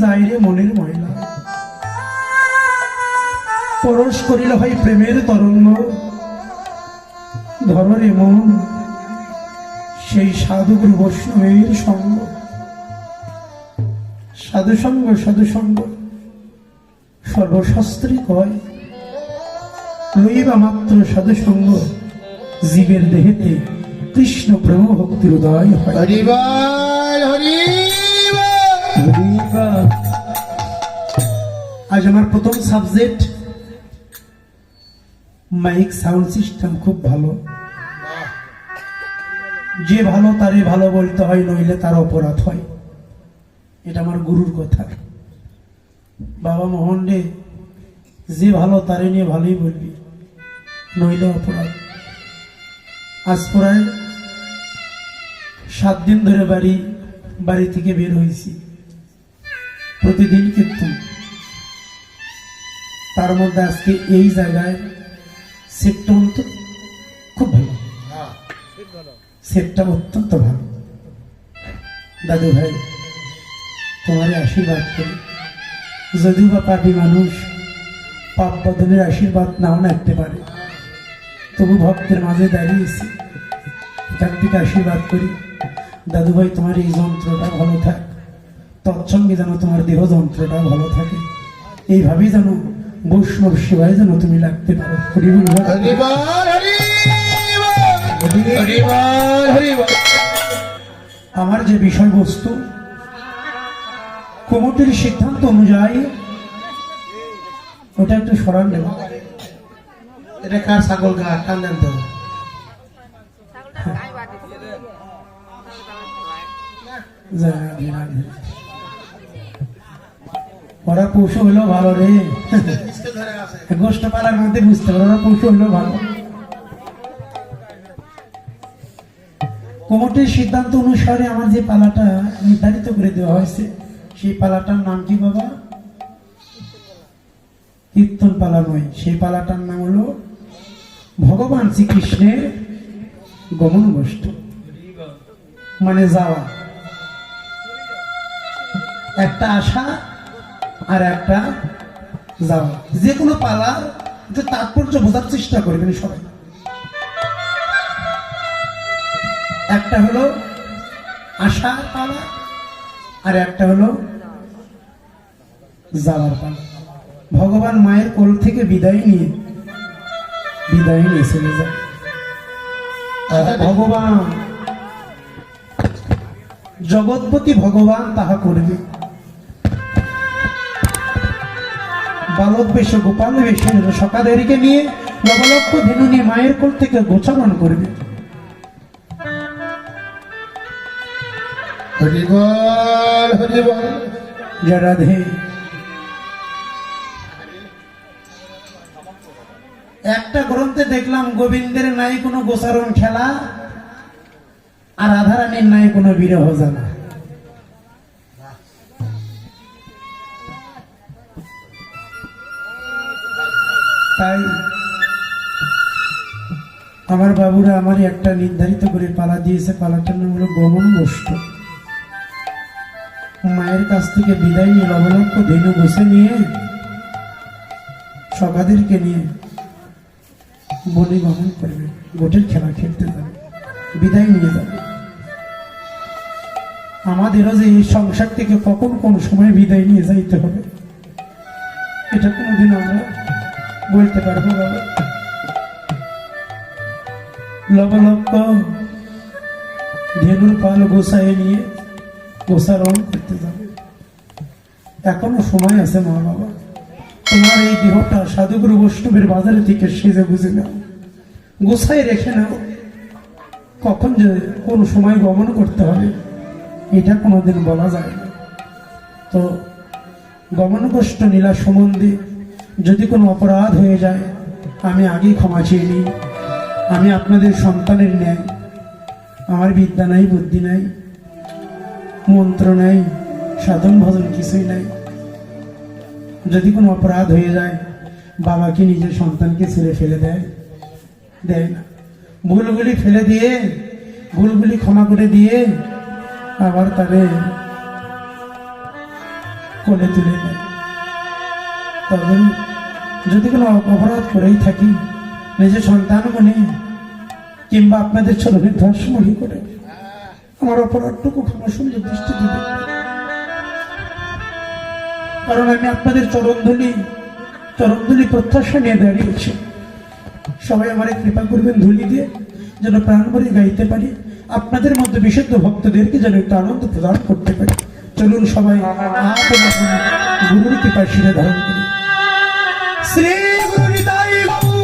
যায় রে মনের ময়লা, পরশ করিল হয় প্রেমের তরঙ্গ, ধর রে মন সেই সাধুগুরু বৈষ্ণবের সঙ্গ। সাধুসঙ্গ সাধুসঙ্গ সর্বশাস্ত্রী কয়, লইবা মাত্র সাধুসঙ্গ জীবের দেহেতে কৃষ্ণ প্রেম ভক্তির উদয় হয়। হরিবল হরিবল। আজ আমার প্রথম সাবজেক্ট মাইক সাউন্ড সিস্টেম খুব ভালো। যে ভালো তারে ভালো বলতে হয়, নইলে তার অপরাধ হয়। এটা আমার গুরুর কথা। বাবা মোহন রে, যে ভালো তারে নিয়ে ভালোই বলবি, নইলে অপরাধ। আজ প্রায় 7 দিন ধরে বাড়ি থেকে বের হয়েছি, প্রতিদিন কীর্তন। তার মধ্যে আজকে এই জায়গায় সেটটা অন্তত খুব ভালো, সেটটা অত্যন্ত ভালো। দাদু ভাই, তোমার আশীর্বাদ করি। যদিও বা পাপি মানুষ, পাপ বদনের আশীর্বাদ নাও রাখতে পারে, তবু ভক্তের মাঝে দাঁড়িয়েছি, এখান থেকে আশীর্বাদ করি। দাদু ভাই, তোমার এই যন্ত্রটা ভালো থাক, তৎসঙ্গে যেন তোমার দেহ যন্ত্রটা ভালো থাকে। এইভাবেই যেন বৈষ্ণব সেবায় যেন তুমি লাগতে পারো। আমার যে বিষয়বস্তু কমিটির সিদ্ধান্ত অনুযায়ী, ওটা একটু সরান নেব। এটা কার ছাগল গা কান দেন তো। ওরা পশু হলো ভালো রে, গোষ্ঠ পালার মধ্যে বুঝতে পারে ওরা পশু হলো ভালো। কমিটির সিদ্ধান্ত অনুসারে আমার যে পালাটা নির্ধারিত করে দেওয়া হয়েছে, সেই পালাটার নাম কি বাবা? কীর্তন পালা নয়, সেই পালাটার নাম হলো ভগবান শ্রীকৃষ্ণের গমন গোষ্ঠ, মানে যাওয়া। একটা আসা আর একটা যাওয়া। যে কোনো পালার যে তাৎপর্য বোঝার চেষ্টা করবেন সবাই। একটা হলো আসার পালা আর একটা হলো যাওয়ার পালা। ভগবান মায়ের কোল থেকে বিদায় নিয়ে চলে যায়। ভগবান জগৎপতি ভগবান তাহা করবে। বালক বেশে গোপাল বেশে সকাদেরকে নিয়ে লবলক্ষ ধেনু নিয়ে মায়ের কোল থেকে গোচারণ করবে। হরিবল হরিবল। রাধে, একটা গ্রন্থে দেখলাম গোবিন্দের নাই কোনো গোচারণ খেলা, আর রাধারানীর নাই কোনো বিরহ জানা। তাই আমার বাবুরা আমার একটা নির্ধারিত করে পালা দিয়েছে, পালাটার নাম হলো গমন গোষ্ঠ। মায়ের কাছ থেকে বিদায় নিয়ে লবলক্ষ ধেনু বসে নিয়ে সখাদেরকে নিয়ে বনে গমন করবে, গোটের খেলা খেলতে যাবে, বিদায় নিয়ে যাবে। আমাদেরও যে এই সংসার থেকে কখন কোন সময় বিদায় নিয়ে যাইতে হবে, এটা কোনোদিন আমরা বলতে পারবো বাবা। লবলক্ষ ধেনুর পাল গোসায় নিয়ে গোসারণ করতে যাবে। এখনো সময় আছে মা বাবা, তোমার এই দেহটা সাধুগুরু বৈষ্ণবের বাজারে থেকে সেজে বুঝে নাও, গোসায় রেখে নাও। কখন যে কোন সময় গমন করতে হবে এটা কোনোদিন বলা যায় না। তো গমন গোষ্ঠ নীলা সম্বন্ধে যদি কোনো অপরাধ হয়ে যায়, আমি আগেই ক্ষমা চেয়ে নিই। আমি আপনাদের সন্তানের ন্যায়, আমার বিদ্যা নাই, বুদ্ধি নাই, মন্ত্র নাই, সাধন ভজন কিছুই নাই। যদি কোনো অপরাধ হয়ে যায়, বাবা কি নিজের সন্তানকে ছেড়ে ফেলে দেয় না। ভুলগুলি ফেলে দিয়ে, ভুলগুলি ক্ষমা করে দিয়ে আবার তারে কোলে তুলে নেয়। তবে যদি কোনো অপরাধ করেই থাকি, নিজের সন্তান মনে কিংবা আপনাদের চরণে ধস মনে করে আমার অপরাধটুকু ক্ষমা সুন্দর দৃষ্টিতে দেখবেন। কারণ আমি আপনাদের চরণধুলি প্রত্যাশা নিয়ে দাঁড়িয়েছি। সবাই আমার কৃপা করবেন ধুলি দিয়ে, যেন প্রাণ ভরে গাইতে পারি, আপনাদের মধ্যে বিশুদ্ধ ভক্তদেরকে যেন একটু আনন্দ প্রদান করতে পারি। চলুন সবাই গুরুর কৃপা শিরে ধারণ করি। শ্রী গুরু নিতাই গৌর।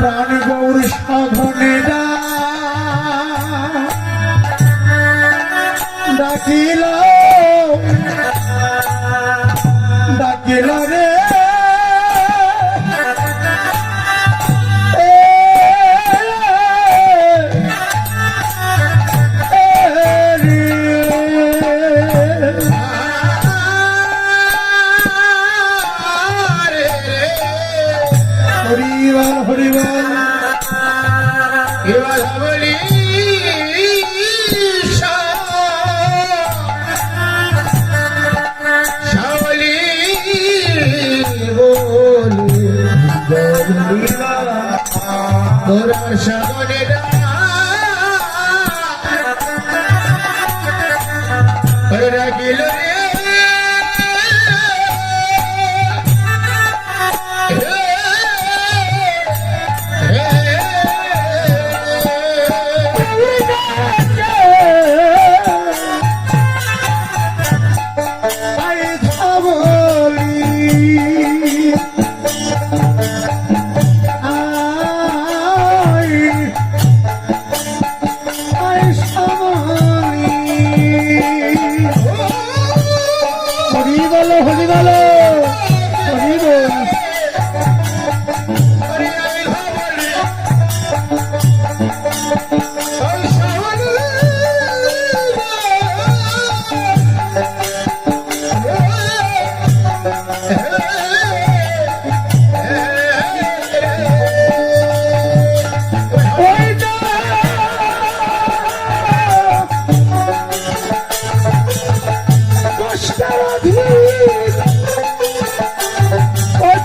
প্রাণ গৌর সাধনে ডাকিল ডাকিল রে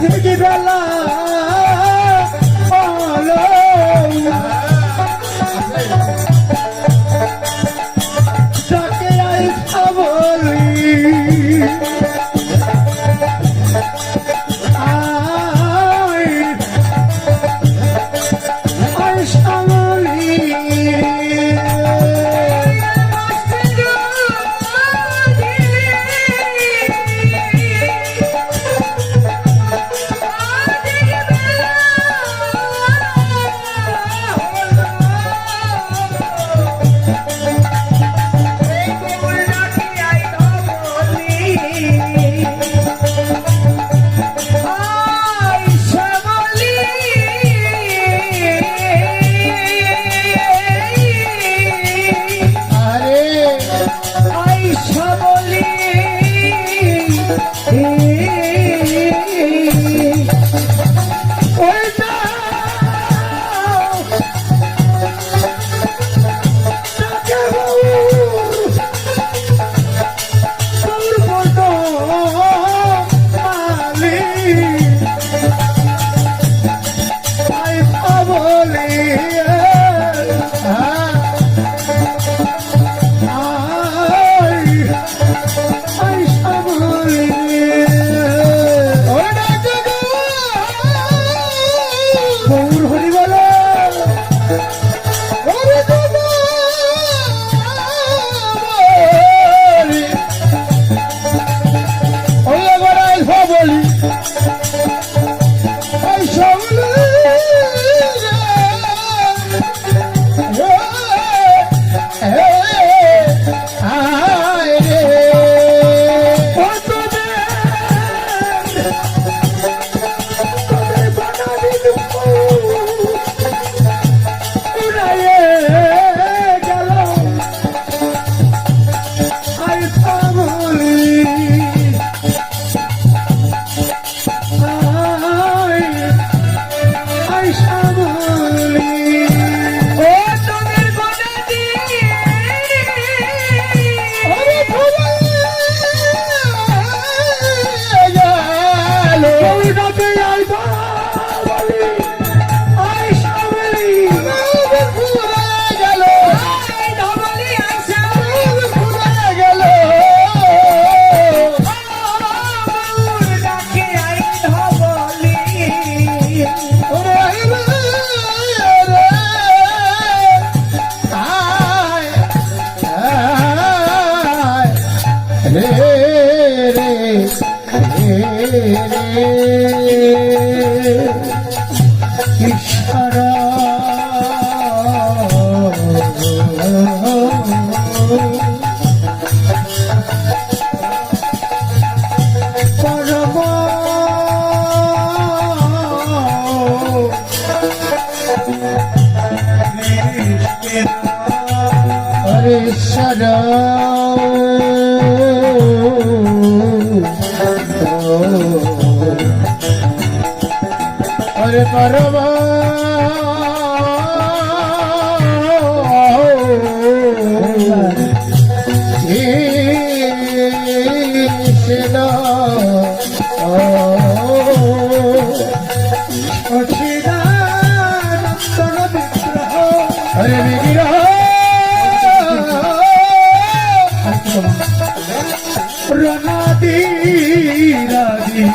থেকে বেলা হলো তাকে আইসা বলি আইসা বলি अरे परवा अरे विग्रह রাধি রাধি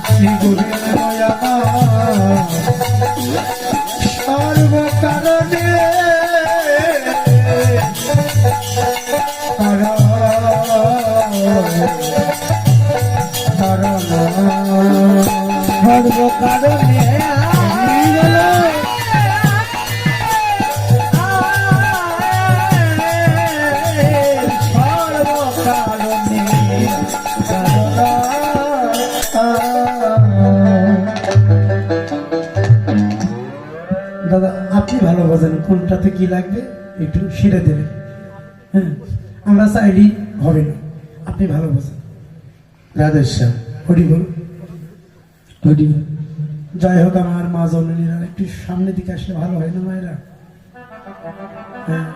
শ্রী গোবিন্দ সর্বকারণে সর্বকারণে দাদা আপনি ভালো বোঝেন কোনটাতে কি লাগবে একটু শিরে দেবেন। হ্যাঁ আমরা চাইলেই হবে না, আপনি ভালো বোঝেন। রাধেশ্যাম হরি বল হরি বল। যাই হোক আমার মা জননীরা একটু সামনের দিকে আসলে ভালো হয় না মায়েরা? হ্যাঁ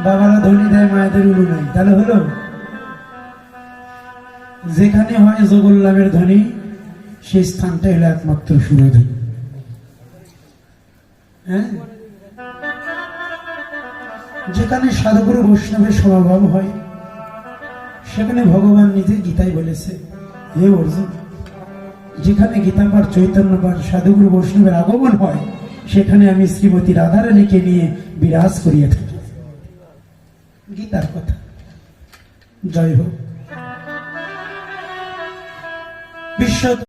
বাবারা ধনী দেয়, মায়েদের উলু নাই, তাহলে হলো যেখানে হয় জগল্লামের ধ্বনি, সেই স্থানটা হলো একমাত্র সুরধি। হ্যাঁ, যেখানে সাধুগুরু বৈষ্ণবের সমাগম হয়, সেখানে ভগবান নিজে গীতায় বলেছে, হে অর্জুন, যেখানে গীতাপাঠ, চৈতন্যপাঠ, সাধুগুরু বৈষ্ণবের আগমন হয়, সেখানে আমি শ্রীমতী রাধারানীকে নিয়ে বিরাজ করিয়া থাকি। গীতার কথা। জয় হোক। বিশ্ব